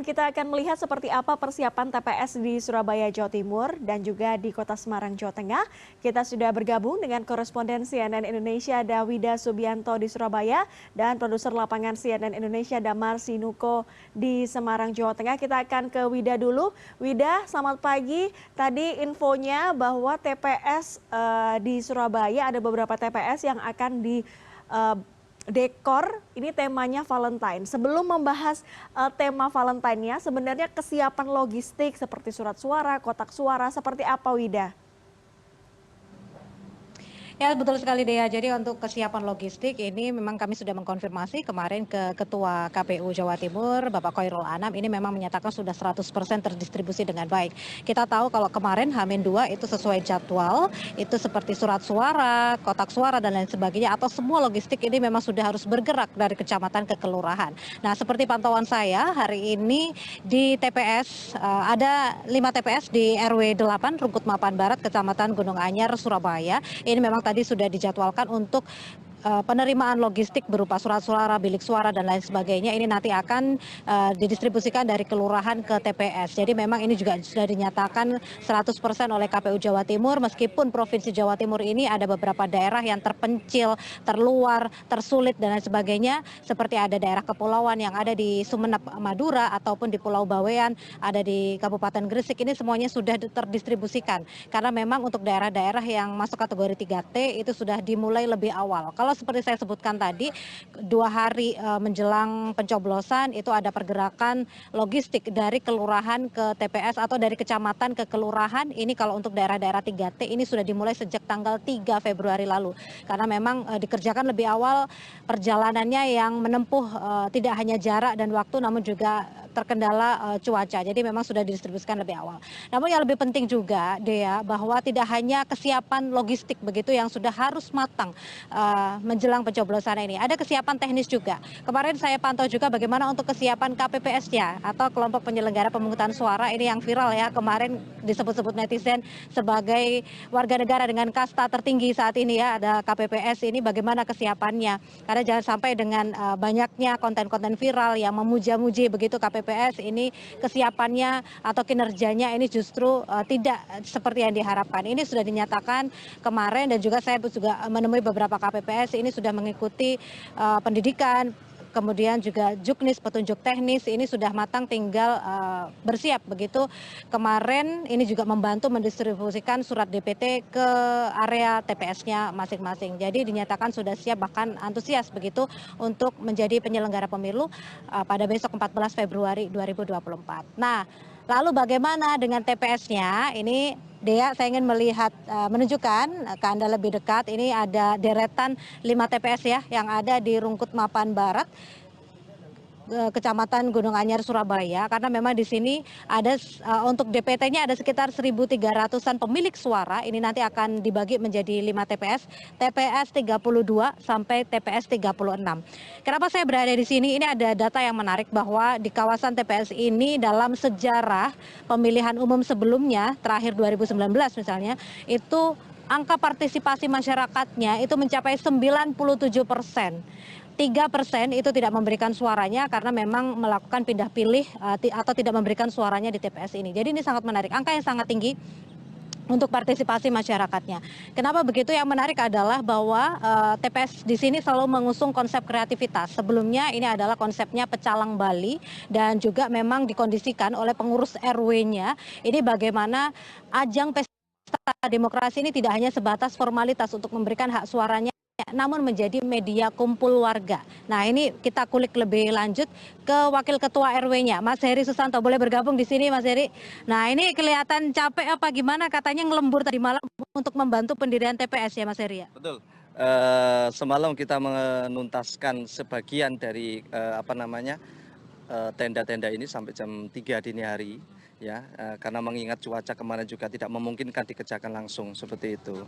Kita akan melihat seperti apa persiapan TPS di Surabaya, Jawa Timur dan juga di Kota Semarang, Jawa Tengah. Kita sudah bergabung dengan koresponden CNN Indonesia Dawida Subianto di Surabaya dan produser lapangan CNN Indonesia Damar Sinuko di Semarang, Jawa Tengah. Kita akan ke Wida dulu. Wida, selamat pagi. Tadi infonya bahwa TPS di Surabaya ada beberapa TPS yang akan di dekor ini temanya Valentine. Sebelum membahas tema Valentine-nya, sebenarnya kesiapan logistik seperti surat suara, kotak suara, seperti apa Wida? Ya betul sekali Dea. Jadi untuk kesiapan logistik ini memang kami sudah mengkonfirmasi kemarin ke Ketua KPU Jawa Timur, Bapak Khairul Anam, ini memang menyatakan sudah 100% terdistribusi dengan baik. Kita tahu kalau kemarin H-2 itu sesuai jadwal, itu seperti surat suara, kotak suara dan lain sebagainya, atau semua logistik ini memang sudah harus bergerak dari kecamatan ke kelurahan. Nah seperti pantauan saya hari ini di TPS, ada 5 TPS di RW 8 Rungkut Mapan Barat, Kecamatan Gunung Anyar, Surabaya. Ini memang tadi sudah dijadwalkan untuk penerimaan logistik berupa surat suara, bilik suara dan lain sebagainya ini nanti akan didistribusikan dari kelurahan ke TPS. Jadi memang ini juga sudah dinyatakan 100% oleh KPU Jawa Timur, meskipun Provinsi Jawa Timur ini ada beberapa daerah yang terpencil, terluar, tersulit dan lain sebagainya, seperti ada daerah kepulauan yang ada di Sumeneb, Madura ataupun di Pulau Bawean, ada di Kabupaten Gresik, ini semuanya sudah terdistribusikan. Karena memang untuk daerah-daerah yang masuk kategori 3T itu sudah dimulai lebih awal. Kalau seperti saya sebutkan tadi, 2 hari menjelang pencoblosan itu ada pergerakan logistik dari kelurahan ke TPS atau dari kecamatan ke kelurahan. Ini kalau untuk daerah-daerah 3T ini sudah dimulai sejak tanggal 3 Februari lalu. Karena memang dikerjakan lebih awal, perjalanannya yang menempuh tidak hanya jarak dan waktu namun juga terkendala cuaca. Jadi memang sudah didistribusikan lebih awal. Namun yang lebih penting juga Dea, bahwa tidak hanya kesiapan logistik begitu yang sudah harus matang menjelang pencoblosan ini. Ada kesiapan teknis juga. Kemarin saya pantau juga bagaimana untuk kesiapan KPPS-nya atau kelompok penyelenggara pemungutan suara ini yang viral ya, kemarin disebut-sebut netizen sebagai warga negara dengan kasta tertinggi saat ini ya, ada KPPS ini bagaimana kesiapannya. Karena jangan sampai dengan banyaknya konten-konten viral yang memuja-muji begitu KPPS ini kesiapannya atau kinerjanya ini justru tidak seperti yang diharapkan. Ini sudah dinyatakan kemarin dan juga saya juga menemui beberapa KPPS ini sudah mengikuti pendidikan, kemudian juga juknis petunjuk teknis ini sudah matang, tinggal bersiap begitu. Kemarin ini juga membantu mendistribusikan surat DPT ke area TPS-nya masing-masing. Jadi dinyatakan sudah siap bahkan antusias begitu untuk menjadi penyelenggara pemilu pada besok 14 Februari 2024. Nah, lalu bagaimana dengan TPS-nya? Ini Dea, saya ingin melihat menunjukkan ke Anda lebih dekat. Ini ada deretan 5 TPS ya yang ada di Rungkut Mapan Barat, Kecamatan Gunung Anyar, Surabaya, karena memang di sini ada untuk DPT-nya ada sekitar 1.300-an pemilik suara. Ini nanti akan dibagi menjadi 5 TPS, TPS 32 sampai TPS 36. Kenapa saya berada di sini? Ini ada data yang menarik bahwa di kawasan TPS ini dalam sejarah pemilihan umum sebelumnya, terakhir 2019 misalnya, itu angka partisipasi masyarakatnya itu mencapai 97%. 3% itu tidak memberikan suaranya karena memang melakukan pindah pilih atau tidak memberikan suaranya di TPS ini. Jadi ini sangat menarik, angka yang sangat tinggi untuk partisipasi masyarakatnya. Kenapa begitu? Yang menarik adalah bahwa TPS di sini selalu mengusung konsep kreativitas. Sebelumnya ini adalah konsepnya pecalang Bali dan juga memang dikondisikan oleh pengurus RW-nya. Ini bagaimana ajang pesta demokrasi ini tidak hanya sebatas formalitas untuk memberikan hak suaranya, namun menjadi media kumpul warga. Nah ini kita kulik lebih lanjut ke Wakil Ketua RW-nya, Mas Heri Susanto. Boleh bergabung di sini Mas Heri? Nah ini kelihatan capek apa gimana, katanya ngelembur tadi malam untuk membantu pendirian TPS ya Mas Heri ya? Betul. Semalam kita menuntaskan sebagian dari tenda-tenda ini sampai jam 3 dini hari ya, karena mengingat cuaca kemarin juga tidak memungkinkan dikerjakan langsung seperti itu.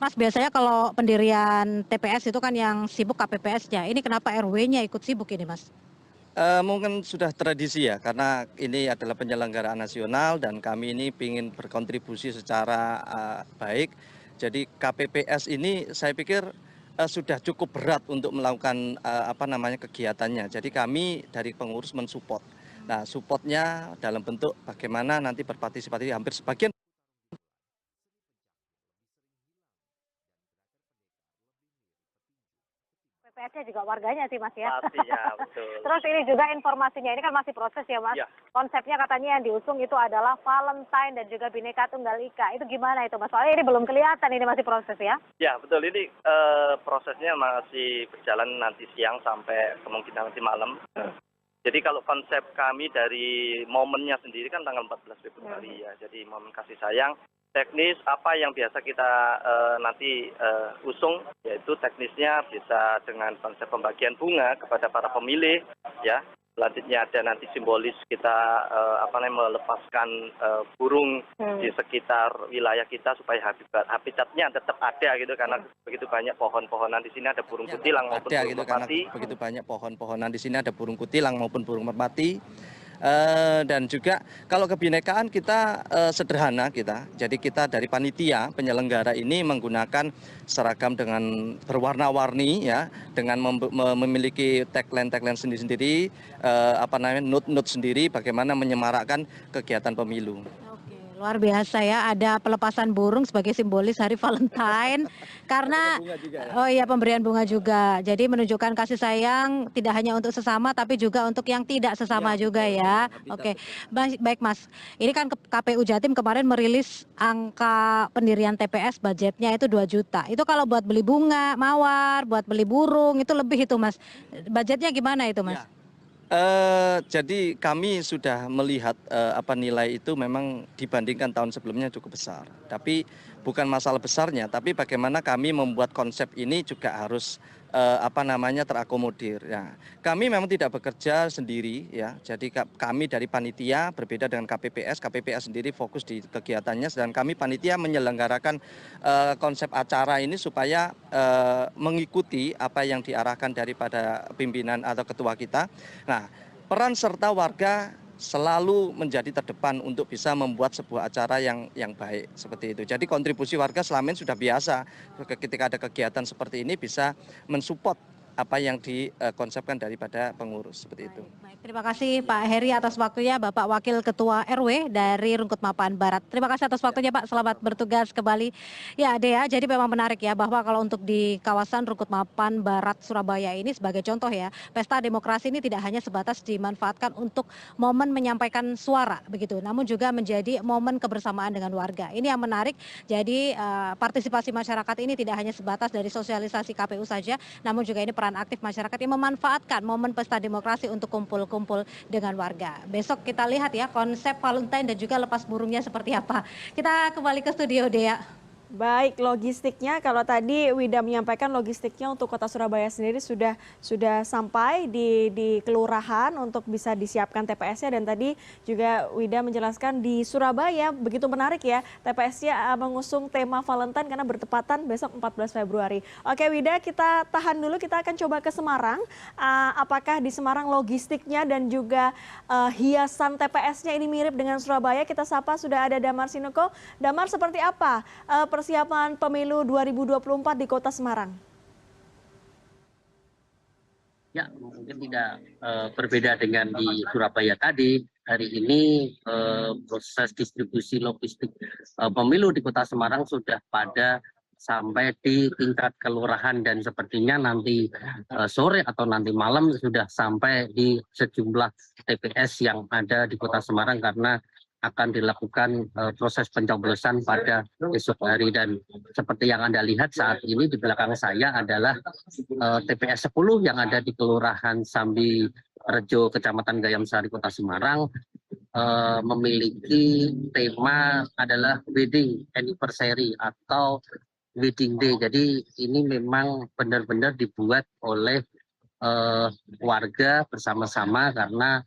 Mas, biasanya kalau pendirian TPS itu kan yang sibuk KPPS-nya. Ini kenapa RW-nya ikut sibuk ini, Mas? Mungkin sudah tradisi ya, karena ini adalah penyelenggaraan nasional dan kami ini ingin berkontribusi secara baik. Jadi KPPS ini saya pikir sudah cukup berat untuk melakukan kegiatannya. Jadi kami dari pengurus mensupport. Nah, supportnya dalam bentuk bagaimana nanti berpartisipasi hampir sebagian. PPS-nya juga warganya sih Mas ya. Pastinya, betul. Terus ini juga informasinya, ini kan masih proses ya Mas. Ya. Konsepnya katanya yang diusung itu adalah Valentine dan juga Bhinneka Tunggal Ika. Itu gimana itu Mas? Soalnya ini belum kelihatan, ini masih proses ya. Ya, betul. Ini prosesnya masih berjalan nanti siang sampai kemungkinan nanti malam. Jadi kalau konsep kami dari momennya sendiri kan tanggal 14 Februari ya. Jadi momen kasih sayang. Teknis apa yang biasa kita nanti usung, yaitu teknisnya bisa dengan konsep pembagian bunga kepada para pemilih, ya. Selanjutnya ada nanti simbolis kita melepaskan burung di sekitar wilayah kita supaya habitatnya tetap ada gitu, karena begitu banyak pohon-pohonan di sini, ada burung kutilang maupun burung merpati. Begitu banyak pohon-pohonan di sini, ada burung kutilang maupun burung merpati. Dan juga kalau kebinekaan kita sederhana kita. Jadi kita dari panitia penyelenggara ini menggunakan seragam dengan berwarna-warni ya, dengan memiliki tagline sendiri-sendiri, note-note sendiri bagaimana menyemarakkan kegiatan pemilu. Luar biasa ya, ada pelepasan burung sebagai simbolis hari Valentine karena oh iya, pemberian bunga juga. Jadi menunjukkan kasih sayang tidak hanya untuk sesama tapi juga untuk yang tidak sesama juga ya. Oke. Baik Mas. Ini kan KPU Jatim kemarin merilis angka pendirian TPS budgetnya itu 2 juta. Itu kalau buat beli bunga, mawar, buat beli burung itu lebih itu Mas. Budgetnya gimana itu Mas? Jadi kami sudah melihat nilai itu memang dibandingkan tahun sebelumnya cukup besar. Tapi bukan masalah besarnya, tapi bagaimana kami membuat konsep ini juga harus terakomodir. Ya, kami memang tidak bekerja sendiri ya. Jadi kami dari panitia berbeda dengan KPPS. KPPS sendiri fokus di kegiatannya, sedang kami panitia menyelenggarakan konsep acara ini supaya mengikuti apa yang diarahkan daripada pimpinan atau ketua kita. Nah, peran serta warga selalu menjadi terdepan untuk bisa membuat sebuah acara yang baik seperti itu. Jadi kontribusi warga selama ini sudah biasa ketika ada kegiatan seperti ini bisa mensupport apa yang dikonsepkan daripada pengurus seperti itu. Baik, terima kasih Pak Heri atas waktunya, Bapak Wakil Ketua RW dari Rungkut Mapan Barat. Terima kasih atas waktunya Pak, selamat bertugas kembali. Ya Dea, jadi memang menarik ya bahwa kalau untuk di kawasan Rungkut Mapan Barat Surabaya ini sebagai contoh ya, pesta demokrasi ini tidak hanya sebatas dimanfaatkan untuk momen menyampaikan suara begitu, namun juga menjadi momen kebersamaan dengan warga. Ini yang menarik, jadi partisipasi masyarakat ini tidak hanya sebatas dari sosialisasi KPU saja, namun juga ini peran aktif masyarakat yang memanfaatkan momen pesta demokrasi untuk kumpul-kumpul dengan warga. Besok kita lihat ya konsep Valentine dan juga lepas burungnya seperti apa. Kita kembali ke studio Dea. Baik, logistiknya kalau tadi Wida menyampaikan logistiknya untuk Kota Surabaya sendiri sudah sampai di kelurahan untuk bisa disiapkan TPS-nya, dan tadi juga Wida menjelaskan di Surabaya begitu menarik ya, TPS-nya mengusung tema Valentine karena bertepatan besok 14 Februari. Oke Wida, kita tahan dulu, kita akan coba ke Semarang. Apakah di Semarang logistiknya dan juga hiasan TPS-nya ini mirip dengan Surabaya? Kita sapa, sudah ada Damar Sinuko. Damar, seperti apa persiapan pemilu 2024 di Kota Semarang? Ya, mungkin tidak berbeda dengan di Surabaya tadi. Hari ini proses distribusi logistik pemilu di Kota Semarang sudah pada sampai di tingkat kelurahan, dan sepertinya nanti sore atau nanti malam sudah sampai di sejumlah TPS yang ada di Kota Semarang, karena akan dilakukan proses pencoblosan pada esok hari. Dan seperti yang Anda lihat saat ini di belakang saya adalah TPS 10 yang ada di Kelurahan Sambi Rejo, Kecamatan Gayam Sari, Kota Semarang, memiliki tema adalah wedding anniversary atau wedding day. Jadi ini memang benar-benar dibuat oleh warga bersama-sama, karena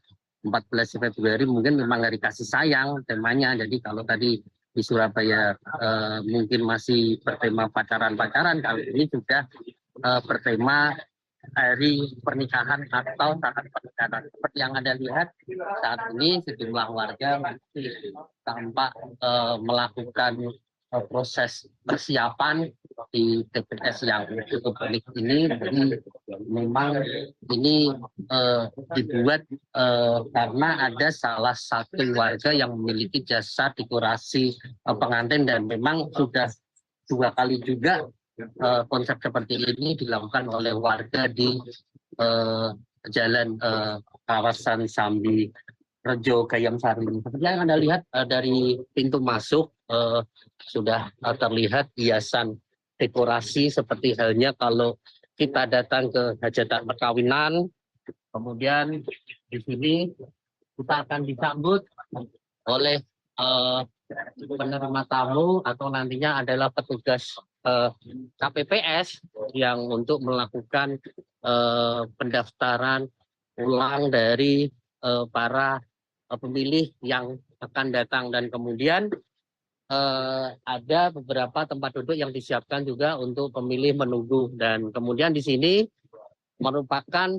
14 Februari mungkin memang hari kasih sayang temanya. Jadi kalau tadi di Surabaya mungkin masih bertema pacaran-pacaran, kali ini sudah bertema hari pernikahan atau saat pernikahan. Seperti yang Anda lihat saat ini sejumlah warga masih tampak melakukan proses persiapan di TPS yang cukup unik ini. Jadi memang ini dibuat karena ada salah satu warga yang memiliki jasa dekorasi pengantin, dan memang sudah 2 kali juga konsep seperti ini dilakukan oleh warga di jalan kawasan Sambi Rejo Gayam Sari. Seperti yang Anda lihat dari pintu masuk sudah terlihat hiasan dekorasi seperti halnya kalau kita datang ke hajatan perkawinan. Kemudian di sini kita akan disambut oleh penerima tamu atau nantinya adalah petugas KPPS yang untuk melakukan pendaftaran ulang dari para pemilih yang akan datang. Dan kemudian ada beberapa tempat duduk yang disiapkan juga untuk pemilih menunggu. Dan kemudian di sini merupakan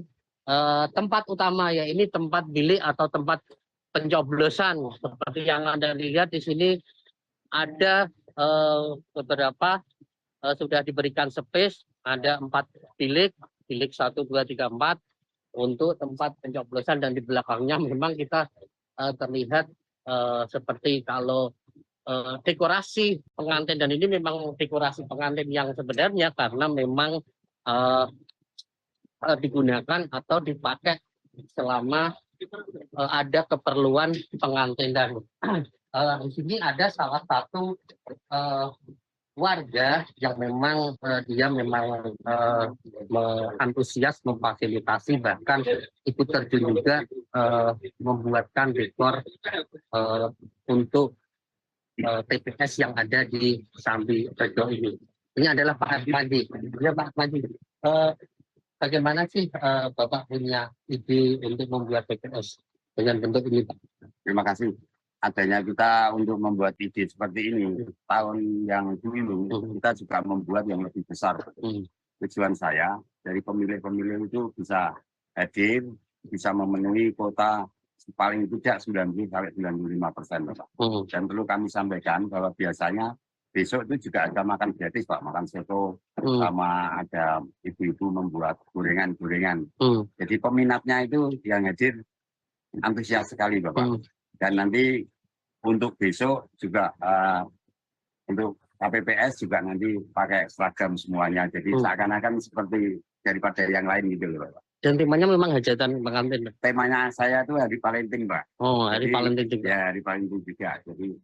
tempat utama, ya ini tempat bilik atau tempat pencoblosan. Seperti yang Anda lihat di sini ada beberapa sudah diberikan space, ada 4 bilik 1, 2, 3, 4 untuk tempat pencoblosan. Dan di belakangnya memang kita terlihat seperti kalau dekorasi pengantin, dan ini memang dekorasi pengantin yang sebenarnya karena memang digunakan atau dipakai selama ada keperluan pengantin. Dan di sini ada salah satu warga yang memang dia memang antusias memfasilitasi, bahkan ikut terjun juga membuatkan dekor untuk TPS yang ada di Sambi Rejo ini. Ini adalah Pak Ahmadi. Ya Pak Ahmadi, bagaimana sih Bapak punya ide untuk membuat TPS dengan bentuk ini, Pak? Terima kasih. Adanya kita untuk membuat ide seperti ini, tahun yang dulu kita juga membuat yang lebih besar. Tujuan saya dari pemilih-pemilih itu bisa hadir, bisa memenuhi kota paling tidak 90–95%, Pak. Dan perlu kami sampaikan bahwa biasanya besok itu juga ada makan gratis, Pak, makan soto, sama ada ibu-ibu membuat gorengan-gorengan. Jadi peminatnya itu yang hadir antusias sekali, Bapak. Dan nanti untuk besok juga untuk KPPS juga nanti pakai seragam semuanya. Jadi seakan-akan seperti daripada yang lain gitu loh, Pak. Dan temanya memang hajatan pengantin. Temanya saya itu hari Valentine, Pak. Oh, hari Valentine juga. Ya, hari Valentine juga. Jadi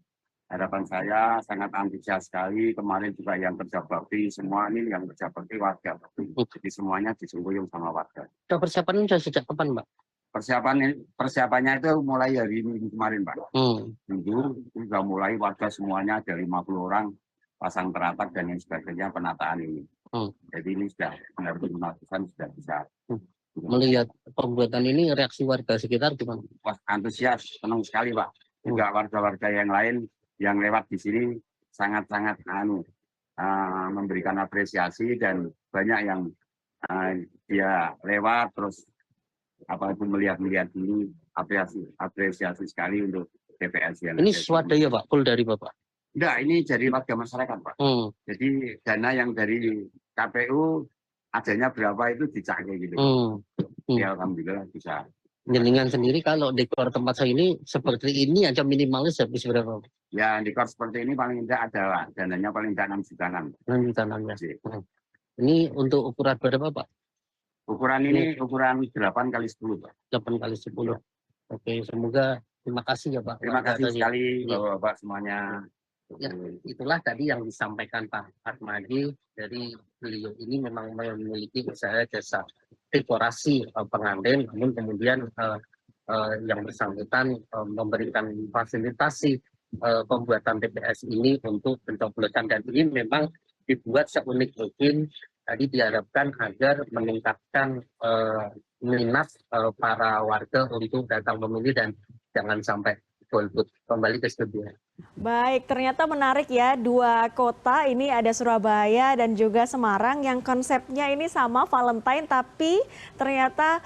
harapan saya sangat antusias sekali. Kemarin juga yang kerja bakti, semua ini yang kerja bakti warga. Jadi semuanya disungkuyung sama warga. Persiapan sudah sejak kapan, Pak? Persiapannya itu mulai hari Minggu kemarin, Pak. Minggu sudah mulai warga semuanya ada 50 orang pasang teratak dan yang sebagainya penataan ini. Jadi ini sudah benar-benar sudah bisa. Melihat pembuatan ini reaksi warga sekitar gimana? Wah, antusias, senang sekali, Pak. Juga warga-warga yang lain yang lewat di sini sangat-sangat memberikan apresiasi, dan banyak yang dia lewat terus apapun melihat ini apresiasi sekali untuk TPS yang ini swadaya, Pak, full dari Bapak? Enggak, ini dari warga masyarakat, Pak. Jadi dana yang dari KPU adanya berapa itu dicari gitu. Ya alhamdulillah bisa. Jenengan sendiri kalau dekor tempat saya ini seperti ini aja minimalis habis berapa? Ya dekor seperti ini paling tidak ada dananya paling tidak 6 jutaan. 6 jutaan ya. Ini untuk ukuran berapa, Pak? Ukuran ini ukuran 8x10, Pak. 8x10. Oke, semoga terima kasih ya, Pak. Terima kasih sekali Bapak semuanya. Ya, itulah tadi yang disampaikan Pak Ahmadi. Dari beliau ini memang memiliki usaha jasa dekorasi pengantin, namun kemudian yang bersangkutan memberikan fasilitasi pembuatan TPS ini untuk pencoblosan, dan ini memang dibuat seunik mungkin. Tadi diharapkan agar meningkatkan minat para warga untuk datang memilih dan jangan sampai golput. Kembali ke studio. Baik, ternyata menarik ya, 2 kota ini ada Surabaya dan juga Semarang yang konsepnya ini sama Valentine, tapi ternyata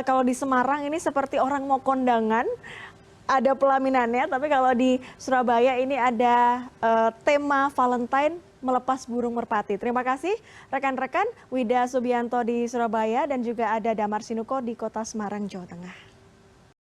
kalau di Semarang ini seperti orang mau kondangan, ada pelaminannya, tapi kalau di Surabaya ini ada tema Valentine melepas burung merpati. Terima kasih rekan-rekan, Wida Subianto di Surabaya dan juga ada Damar Sinuko di Kota Semarang, Jawa Tengah.